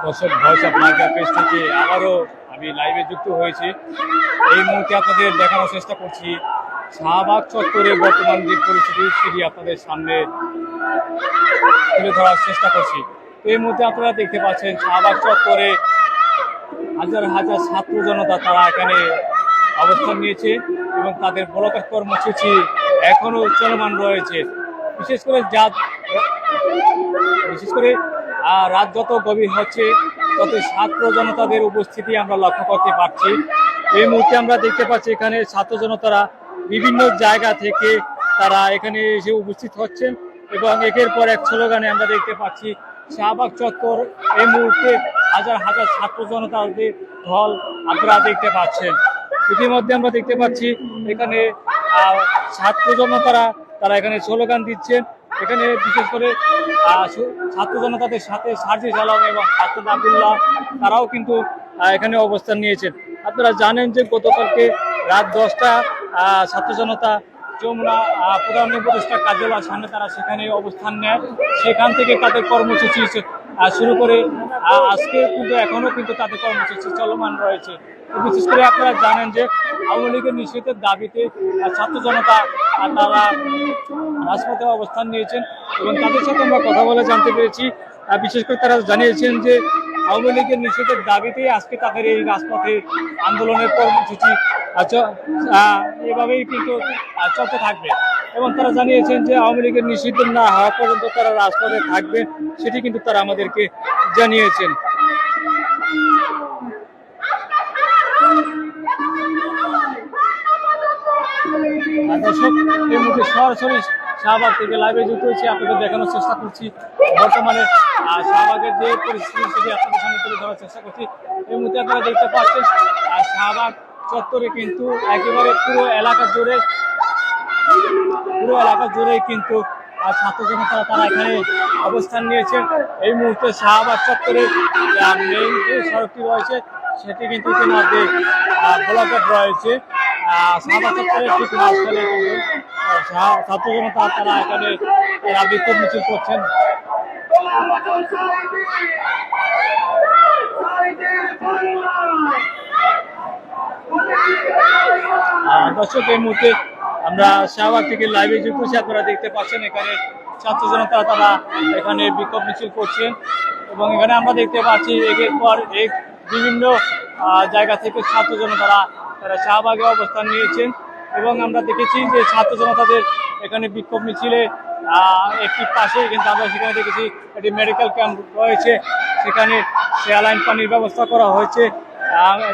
দর্শক voice of মার্কা page থেকে আবারও আমি লাইভে যুক্ত হয়েছি। এই মুহূর্তে আপনাদের দেখানোর চেষ্টা করছি শাহবাগ চত্বরে বর্তমান যে পরিস্থিতি সেটি আপনাদের সামনে তুলে ধরার চেষ্টা করছি। তো এই মুহূর্তে আপনারা দেখতে পাচ্ছেন শাহবাগ চত্বরে হাজার হাজার ছাত্র জনতা তারা এখানে অবস্থান নিয়েছে এবং তাদের বলবৎ কর্মসূচি এখনো চলমান রয়েছে। বিশেষ করে রাত যত গভীর হচ্ছে তত ছাত্র জনতাদের উপস্থিতি আমরা লক্ষ্য করতে পারছি। এই মুহূর্তে আমরা দেখতে পাচ্ছি এখানে ছাত্র জনতারা বিভিন্ন জায়গা থেকে তারা এখানে এসে উপস্থিত হচ্ছেন এবং একের পর এক স্লোগানে আমরা দেখতে পাচ্ছি শাহবাগ চত্বর এই মুহূর্তে হাজার হাজার ছাত্র জনতাদের ঢল আপনারা দেখতে পাচ্ছেন। ইতিমধ্যে আমরা দেখতে পাচ্ছি এখানে ছাত্র জনতারা তারা এখানে স্লোগান দিচ্ছেন। এখানে বিশেষ করে ছাত্র জনতাদের সাথে সার্জিস আলম এবং হাসান আব্দুল্লাহ তারাও কিন্তু এখানে অবস্থান নিয়েছেন। আপনারা জানেন যে গতকালকে রাত 10টা ছাত্র জনতা যমুনা প্রধান উপদেষ্টা কার্যালয়ের সামনে তারা সেখানে অবস্থান নেয়। সেখান থেকে তাদের কর্মসূচি শুরু করে আজকে কিন্তু এখনো কিন্তু তাদের কর্মসূচি চলমান রয়েছে। বিশেষ করে আপনারা জানেন যে আওয়ামী লীগের নিষেধের দাবিতে ছাত্র জনতা তারা রাজপথে অবস্থান নিয়েছেন এবং তাদের সাথে আমরা কথা বলে জানতে পেরেছি বিশেষ করে তারা জানিয়েছেন যে আওয়ামী লীগের নিষেধের দাবিতেই আজকে তাদের এই রাজপথে আন্দোলনের কর্মসূচি এভাবেই কিন্তু চলতে থাকবে এবং তারা জানিয়েছেন যে আওয়ামী লীগের নিষিদ্ধ না হওয়া পর্যন্ত তারা রাজপথে থাকবে, সেটি কিন্তু তারা আমাদেরকে জানিয়েছেন। দর্শক এই মুহূর্তে সরাসরি শাহবাগ থেকে লাইভে যুক্ত হয়েছি, আপনাদের দেখানোর চেষ্টা করছি বর্তমানে শাহবাগের যে পরিস্থিতি সেটি আপনাদের সামনে তুলে ধরার চেষ্টা করছি। এই মুহূর্তে আপনারা দেখতে পাচ্ছেন শাহবাগ চত্বরে কিন্তু একেবারে পুরো এলাকা জুড়ে কিন্তু ছাত্র জনতা তারা এখানে অবস্থান নিয়েছেন। এই মুহূর্তে শাহবাগ চত্বরে মেইন যে সড়কটি রয়েছে সেটি কিন্তু ইতিমধ্যে ব্লকেট রয়েছে। শাহবাগ চত্বরের ঠিক মাঝখানে কিন্তু ছাত্র জনতা তারা এখানে বিক্ষোভ মিছিল করছেন। দর্শক এই মুহূর্তে আমরা শাহবাগ থেকে লাইভে যুক্ত হচ্ছি, আপনারা দেখতে পাচ্ছেন এখানে ছাত্র জনতা তারা এখানে বিক্ষোভ মিছিল করছেন এবং এখানে আমরা দেখতে পাচ্ছি একের পর এক বিভিন্ন জায়গা থেকে ছাত্র জনতারা তারা শাহবাগে অবস্থান নিয়েছেন এবং আমরা দেখেছি যে ছাত্র জনতাদের এখানে বিক্ষোভ মিছিলে একটি পাশে কিন্তু আমরা সেখানে দেখেছি একটি মেডিকেল ক্যাম্প রয়েছে, সেখানে স্যালাইন পানির ব্যবস্থা করা হয়েছে,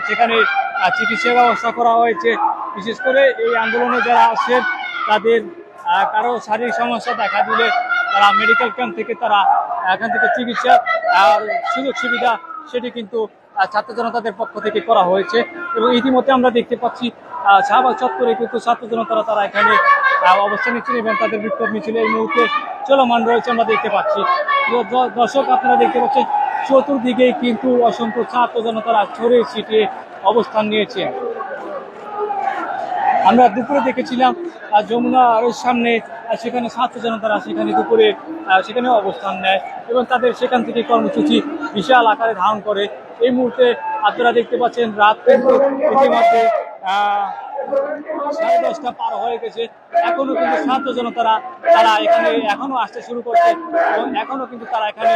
সেখানে চিকিৎসা ব্যবস্থা করা হয়েছে। বিশেষ করে এই আন্দোলনে যারা আসছেন তাদের কারো শারীরিক সমস্যা দেখা দিলে তারা মেডিকেল ক্যাম্প থেকে তারা এখান থেকে চিকিৎসা সুযোগ সুবিধা সেটি কিন্তু ছাত্র জনতাদের পক্ষ থেকে করা হয়েছে এবং ইতিমধ্যে আমরা দেখতে পাচ্ছি শাহবাগ চত্বরে কিন্তু ছাত্র জনতারা তারা এখানে অবস্থান নিচ্ছেন এবং তাদের বিক্ষোভ মিছিল এই মুহূর্তে চলমান রয়েছে আমরা দেখতে পাচ্ছি। দর্শক আপনারা দেখতে পাচ্ছেন চতুর্দিকেই কিন্তু অসংখ্য ছাত্র জনতারা ছড়িয়ে ছিটিয়ে অবস্থান নিয়েছে। আমরা দুপুরে দেখেছিলাম যমুনার সামনে সেখানে ছাত্র জনতারা সেখানে দুপুরে সেখানে অবস্থান নেয় এবং তাদের সেখান থেকে কর্মসূচি বিশাল আকারে ধারণ করে। এই মুহূর্তে আপনারা দেখতে পাচ্ছেন রাত কিন্তু ইতিমধ্যে 10:30 পার হয়ে গেছে, এখনো কিন্তু ছাত্র জনতারা তারা এখানে এখনো আসতে শুরু করছে এবং এখনো কিন্তু তারা এখানে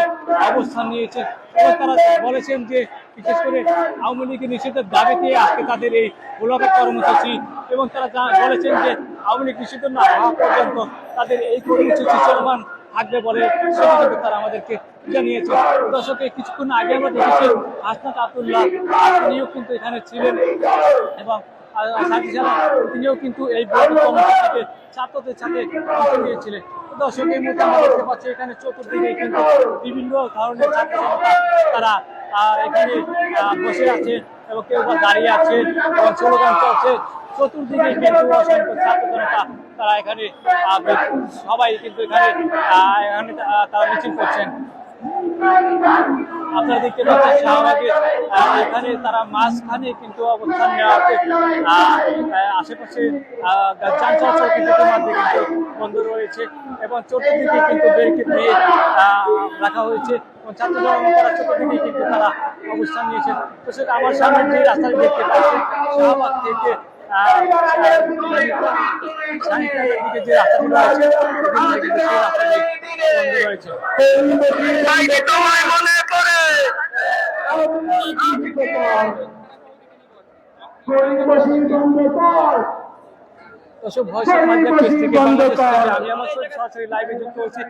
অবস্থান নিয়েছে এবং তারা বলেছেন যে বিশেষ করে আওয়ামী লীগের নিষেধের দাবিতে আজকে তাদের এই ব্লকের কর্মসূচি এবং তারা বলেছেন যে আওয়ামী লীগ নিষিদ্ধ না হওয়া পর্যন্ত তাদের এই কর্মসূচি চলমান থাকবে বলে সেটি কিন্তু তারা আমাদেরকে জানিয়েছে। দর্শকে কিছুক্ষণ আগে আমরা দেখেছি হাসান আব্দুল্লাহ তিনিও কিন্তু এখানে ছিলেন এবং তিনিও কিন্তু এই কর্মসূচিতে ছাত্রদের সাথে অংশ নিয়েছিলেন। দর্শক এই মুহূর্তে আমরা দেখতে পাচ্ছি এখানে চতুর্দিকে কিন্তু বিভিন্ন ধরনের ছাত্র জনতা তারা এখানে বসে আছে এবং কেউ দাঁড়িয়ে আছে এবং স্লোগান চলছে। চতুর্দিকে কিন্তু অসংখ্য ছাত্র জনতা তারা এখানে সবাই কিন্তু এখানে তারা মিছিল করছেন। আপনারা দেখতে পাচ্ছেন শাহবাগে এখানে তারা মাঝখানে কিন্তু অবস্থান নেওয়া আছে। আশেপাশে যান চলাচল কিন্তু ইতিমধ্যে কিন্তু বন্ধ রয়েছে এবং চতুর্দিকে কিন্তু ব্যারিকেড দিয়ে রাখা হয়েছে এবং ছাত্র জনতারা চতুর্দিকে কিন্তু তারা অবস্থান নিয়েছে। তো সেটা আমার সামনে যে রাস্তাটি দেখতে পাচ্ছেন শাহবাগ থেকে দিকে যে রাস্তাটি রয়েছে কিন্তু সেই রাস্তাটি বন্ধ রয়েছে। দর্শক ভয়েস অফ মাইগ্রেন্ট পেজ থেকে বাংলাদেশ থেকে আমি আমার সরাসরি লাইভে যুক্ত হয়েছি।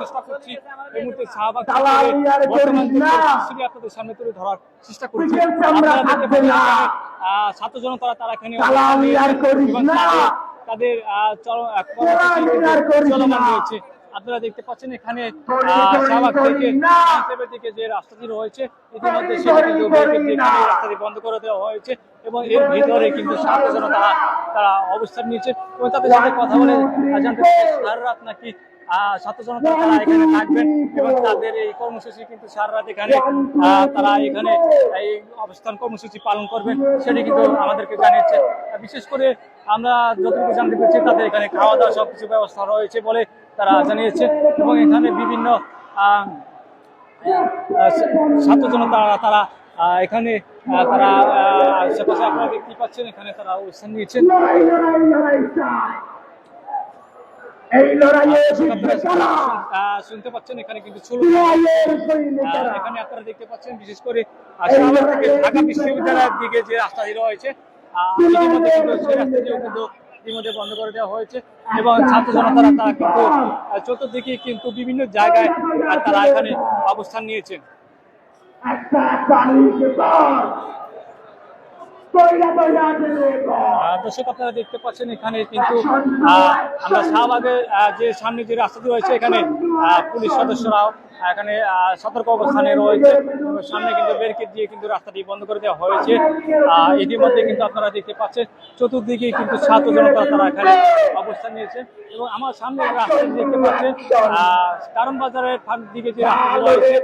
চেষ্টা করছি এই মুহূর্তে শাহবাগ বর্তমান পরিস্থিতি আপনাদের সামনে তুলে ধরার চেষ্টা করছি। আপনারা দেখতে পাচ্ছেন ছাত্র জনতারা তারা এখানে তাদের চলমান রয়েছে। আপনারা দেখতে পাচ্ছেন এখানে শাহবাগ থেকে দিকে যে রাস্তাটি রয়েছে ইতিমধ্যে সেটা কিন্তু রাস্তাটি বন্ধ করে দেওয়া হয়েছে এবং এর ভিতরে কিন্তু ছাত্র জনতা তারা অবস্থান নিয়েছে এবং তাদের সাথে কথা বলে জানতে পারছি সারা রাত নাকি ছাত্র জনতা তারা এখানে থাকবেন এবং তাদের এই কর্মসূচি কিন্তু সারা রাত এখানে তারা এখানে এই অবস্থান কর্মসূচি পালন করবেন সেটি কিন্তু আমাদেরকে জানিয়েছে। বিশেষ করে আমরা যতটুকু জানতে পেরেছি তাদের এখানে খাওয়া দাওয়া সবকিছু ব্যবস্থা রয়েছে বলে তারা জানিয়েছে এবং এখানে বিভিন্ন ছাত্র জনতা তারা এখানে তারা আশেপাশে আপনারা দেখতে পাচ্ছেন এখানে তারা অবস্থান নিয়েছেন। শুনতে পাচ্ছেন এখানে কিন্তু এখানে আপনারা দেখতে পাচ্ছেন বিশেষ করে ঢাকা বিশ্ববিদ্যালয়ের দিকে যে রাস্তাটি রয়েছে ইতিমধ্যে কিন্তু সেই রাস্তাটিও কিন্তু ইতিমধ্যে বন্ধ করে দেওয়া হয়েছে এবং ছাত্র জনতারা তারা কিন্তু চতুর্দিকে কিন্তু বিভিন্ন জায়গায় তারা এখানে অবস্থান নিয়েছেন। দর্শক আপনারা দেখতে পাচ্ছেন এখানে কিন্তু আমরা শাহবাগের যে সামনে যে রাস্তাটি রয়েছে এখানে পুলিশ সদস্যরাও এখানে সতর্ক অবস্থানে রয়েছে সামনে কিন্তু ব্যারিকেড দিয়ে কিন্তু রাস্তাটি বন্ধ করে দেওয়া হয়েছে। ইতিমধ্যে কিন্তু আপনারা দেখতে পাচ্ছেন চতুর্দিকে কিন্তু ছাত্র জনতা তারা এখানে অবস্থান নিয়েছে এবং আমার সামনে রাস্তাটি দেখতে পাচ্ছেন কারণ বাজারের দিকে যে রাস্তাটি রয়েছে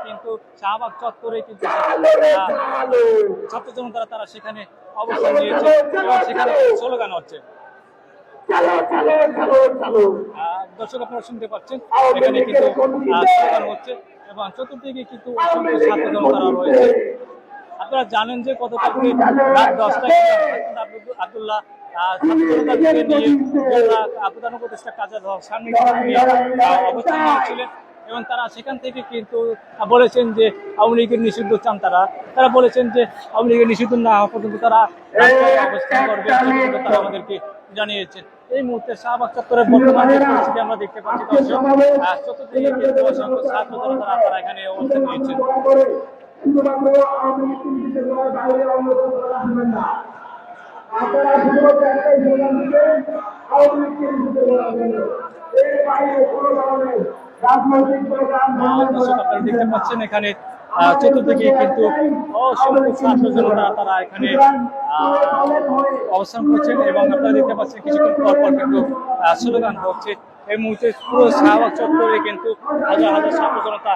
কিন্তু শাহবাগ চত্বরে কিন্তু ছাত্র জনতা তারা সেখানে অবস্থান নিয়েছে এবং সেখানে স্লোগান হচ্ছে। দর্শক আপনারা শুনতে পাচ্ছেন এখানে কিন্তু স্লোগান হচ্ছে এবং চতুর্দিকে কিন্তু অসংখ্য ছাত্র জনতারা রয়েছে। আপনারা জানেন যে গতকালকে রাত 10টায় আব্দুল্লাহ ছাত্র জনতাকে নিয়ে প্রধান উপদেষ্টা কাজের সামনে অবস্থান নিয়েছিলেন এবং তারা সেখান থেকে কিন্তু বলেছেন যে আওয়ামী লীগের নিষিদ্ধ চান। তারা বলেছেন যে আওয়ামী লীগের নিষিদ্ধ না হওয়া পর্যন্ত তারা অবস্থান করবে তারা আমাদেরকে জানিয়েছেন। এই মুহূর্তে শাহবাগ চত্বরের বর্তমান পরিস্থিতি আমরা দেখতে পাচ্ছি দর্শক চতুর্দিকে কিন্তু অসংখ্য ছাত্র জনতারা তারা এখানে অবস্থান নিয়েছেন। আপনারা দেখতে পাচ্ছেন এখানে চতুর্দিকে কিন্তু অসংখ্য ছাত্র জনতা তারা এখানে অবস্থান করছেন এবং আপনারা দেখতে পাচ্ছেন কিছুক্ষণ পর পর কিন্তু স্লোগান হচ্ছে। এই মুহূর্তে পুরো শাহবাগ চত্বরে কিন্তু হাজার হাজার ছাত্র জনতা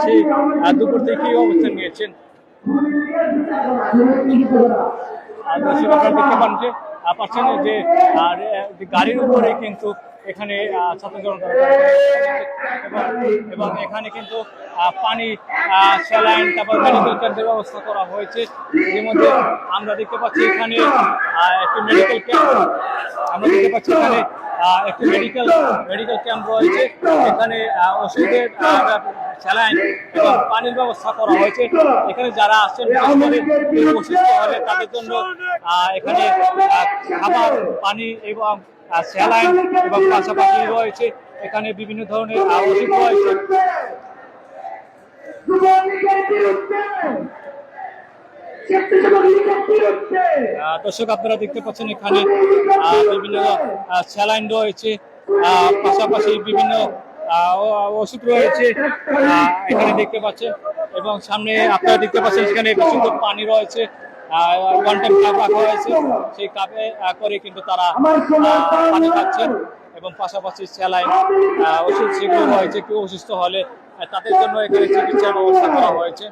সেই দুপুর থেকেই অবস্থান নিয়েছেন। আপনারা দেখতে পাচ্ছেন যে গাড়ির উপরে কিন্তু এখানে ছাত্র জনতা এবং এখানে কিন্তু পানি স্যালাইন তারপর মেডিকেল ক্যাম্পের ব্যবস্থা করা হয়েছে। এর মধ্যে আমরা দেখতে পাচ্ছি এখানে একটি মেডিকেল ক্যাম্প একটি মেডিকেল ক্যাম্প রয়েছে। এখানে ওষুধের স্যালাইন এবং পানির ব্যবস্থা করা হয়েছে। এখানে যারা আসছেন অসুস্থ হলে তাদের জন্য এখানে খাবার পানি এবং স্যালাইন এবং পাশাপাশি রয়েছে এখানে বিভিন্ন ধরনের ওষুধ রয়েছে। দর্শক আপনারা দেখতে পাচ্ছেন এখানে বিভিন্ন স্যালাইন রয়েছে পাশাপাশি বিভিন্ন ওষুধ রয়েছে এখানে দেখতে পাচ্ছেন এবং সামনে আপনারা দেখতে পাচ্ছেন সেখানে বিশুদ্ধ পানি রয়েছে। ওয়ান টাইম কাপ রাখা হয়েছে সেই কাপে করে কিন্তু তারা পানি খাচ্ছেন এবং পাশাপাশি স্যালাইন ওষুধ সেগুলো রয়েছে। কেউ অসুস্থ হলে তাদের জন্য এখানে চিকিৎসার ব্যবস্থা করা হয়েছে।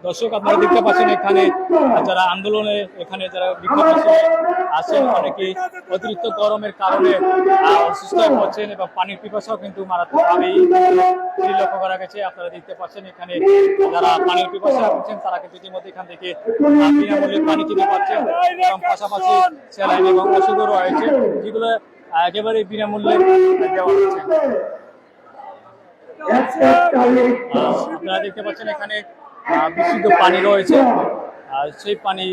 দর্শক আপনারা দেখতে পাচ্ছেন এখানে যারা আন্দোলনে এখানে যারা বিক্ষোভ আছেন অনেকেই অতিরিক্ত গরমের কারণে অসুস্থ হয়ে পড়ছেন এবং পানির পিপাসাও কিন্তু মারাত্মকভাবেই লক্ষ্য করা গেছে। আপনারা দেখতে পাচ্ছেন এখানে যারা পানির পিপাসা করছেন তারা কিন্তু ইতিমধ্যে এখান থেকে বিনামূল্যে পানি কিনে পাচ্ছেন এবং পাশাপাশি স্যালাইন এবং ওষুধও রয়েছে যেগুলো একেবারে বিনামূল্যে দেওয়া হচ্ছে। আপনারা দেখতে পাচ্ছেন এখানে বিশুদ্ধ পানি রয়েছে আর সেই পানি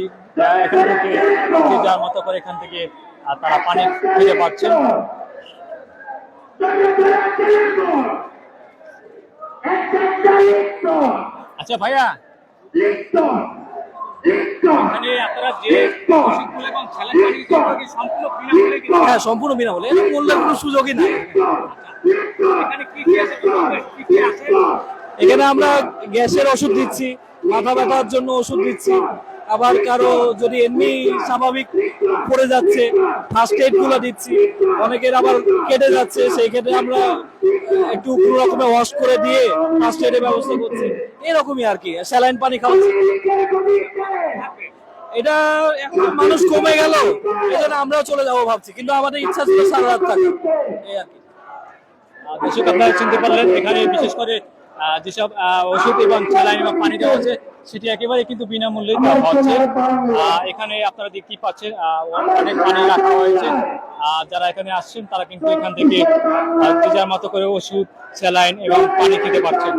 এখান থেকে যে যার মতো করে এখান থেকে তারা পানি খেতে পাচ্ছেন। আচ্ছা ভাইয়া, এখানে আপনারা যে ওষুধগুলো এবং স্যালাইন পানি কি সম্পূর্ণ বিনামূল্যে? হ্যাঁ, সম্পূর্ণ বিনামূল্যে, এর মূল্যের কোনো সুযোগই নাই। এখানে কি কি আছে? এখানে আমরা গ্যাসের ওষুধ দিচ্ছি, মাথা ব্যথার জন্য ওষুধ দিচ্ছি, আবার কারো যদি এমনি স্বাভাবিক পড়ে যাচ্ছে ফার্স্ট এইড গুলো দিচ্ছি, অনেকের আবার কেটে যাচ্ছে সেই ক্ষেত্রে আমরা একটু কোনো রকমে ওয়াশ করে দিয়ে ফার্স্ট এইডের ব্যবস্থা করছি। এরকমই আর কি, স্যালাইন পানি খাওয়াচ্ছি। এটা এখন মানুষ কমে গেল, এই জন্য আমরাও চলে যাবো ভাবছি, কিন্তু আমাদের ইচ্ছা ছিল সারা রাত থাকা, এই আর কি। দর্শক আপনারা চিনতে পারলেন এখানে বিশেষ করে যেসব ওষুধ এবং স্যালাইন এবং পানি দেওয়া হচ্ছে সেটি একেবারে কিন্তু বিনামূল্যে দেওয়া হচ্ছে। এখানে আপনারা দেখতেই পাচ্ছেন অনেক পানি রাখা হয়েছে। যারা এখানে আসছেন তারা কিন্তু এখান থেকে যে যার মতো করে ওষুধ স্যালাইন এবং পানি খেতে পারছেন।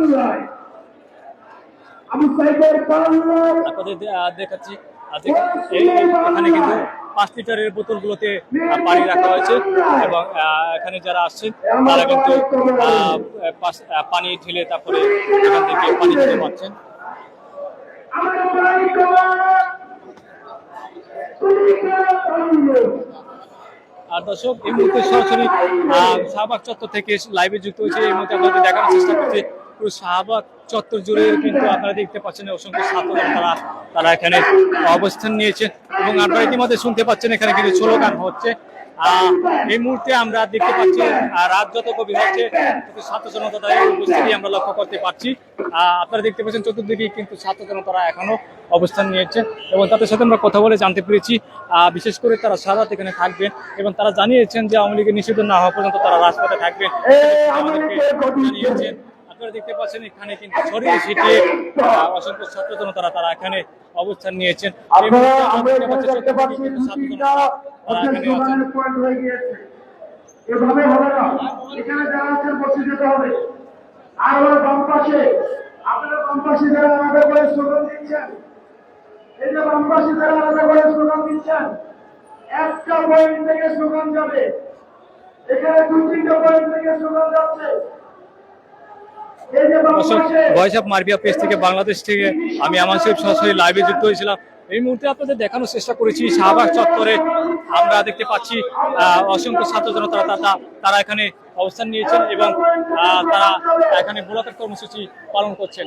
আপনাদের দেখাচ্ছি এখানে কিন্তু 5 লিটারের বোতলগুলোতে পানি রাখা হয়েছে এবং এখানে যারা আসছেন তারা কিন্তু পানি ঢেলে তারপরে এখান থেকে পানি খেতে পাচ্ছেন। আর দর্শক এই মুহূর্তে সরাসরি শাহবাগ চত্বর থেকে লাইভে যুক্ত হয়েছে। এই মুহূর্তে আপনাদের দেখানোর চেষ্টা করছি পুরো শাহবাগ চত্বর জুড়ে কিন্তু আপনারা দেখতে পাচ্ছেন অসংখ্য ছাত্ররা তারা এখানে অবস্থান নিয়েছেন এবং আপনারা ইতিমধ্যে শুনতে পাচ্ছেন এখানে কিন্তু স্লোগান হচ্ছে। এই মুহূর্তে আমরা দেখতে পাচ্ছি রাত যত গভীর হচ্ছে ছাত্র জনতার উপস্থিতি আমরা লক্ষ্য করতে পারছি। আপনারা দেখতে পাচ্ছেন চতুর্দিকে কিন্তু ছাত্র জনতারা এখনো অবস্থান নিয়েছেন এবং তাদের সাথে আমরা কথা বলে জানতে পেরেছি বিশেষ করে তারা সারা রাত এখানে থাকবেন এবং তারা জানিয়েছেন যে আওয়ামী লীগের নিষিদ্ধ না হওয়া পর্যন্ত তারা রাজপথে থাকবেন আমাদেরকে জানিয়েছেন। আপনারা দেখতে পাচ্ছেন এখানে কিন্তু ছড়িয়ে ছিটিয়ে অসংখ্য ছাত্র জনতারা তারা এখানে অবস্থান নিয়েছেন। এভাবে হবে না, এখানে যারা আছেন বসে যেতে হবে। আর ওরা বাম পাশে, আপনারা বাম পাশে যারা আলাদা করে স্লোগান দিচ্ছেন, এই যে বাম পাশে যারা আলাদা করে স্লোগান দিচ্ছেন, একটা পয়েন্ট থেকে স্লোগান যাবে, এখানে 2-3টা পয়েন্ট থেকে স্লোগান যাচ্ছে। ভয়েস অফ মারবিয়া পেজ থেকে বাংলাদেশ থেকে আমি আমান শরীফ সরাসরি লাইভে যুক্ত হয়েছিলাম। এই মুহূর্তে আপনাদের দেখানোর চেষ্টা করেছি শাহবাগ চত্বরে আমরা দেখতে পাচ্ছি অসংখ্য ছাত্র জনতা তারা এখানে অবস্থান নিয়েছেন এবং তারা এখানে মোলাকাত কর্মসূচি পালন করছেন।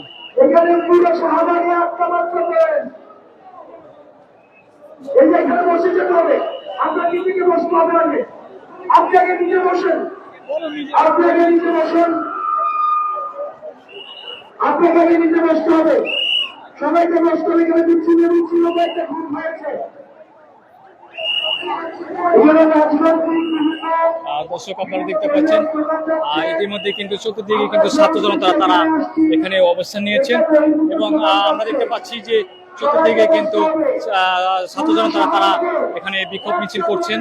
আপনাকে নিজে বসতে হবে, সবাইকে বসতে হবে। এখানে বিচ্ছিন্ন একটা খুন হয়েছে। দর্শক আপনারা দেখতে পাচ্ছেন ইতিমধ্যে কিন্তু চতুর্দিকে কিন্তু ছাত্র জনতা তারা এখানে অবস্থান নিয়েছেন এবং আমরা দেখতে পাচ্ছি যে চতুর্দিকে কিন্তু ছাত্র জনতা তারা এখানে বিক্ষোভ মিছিল করছেন।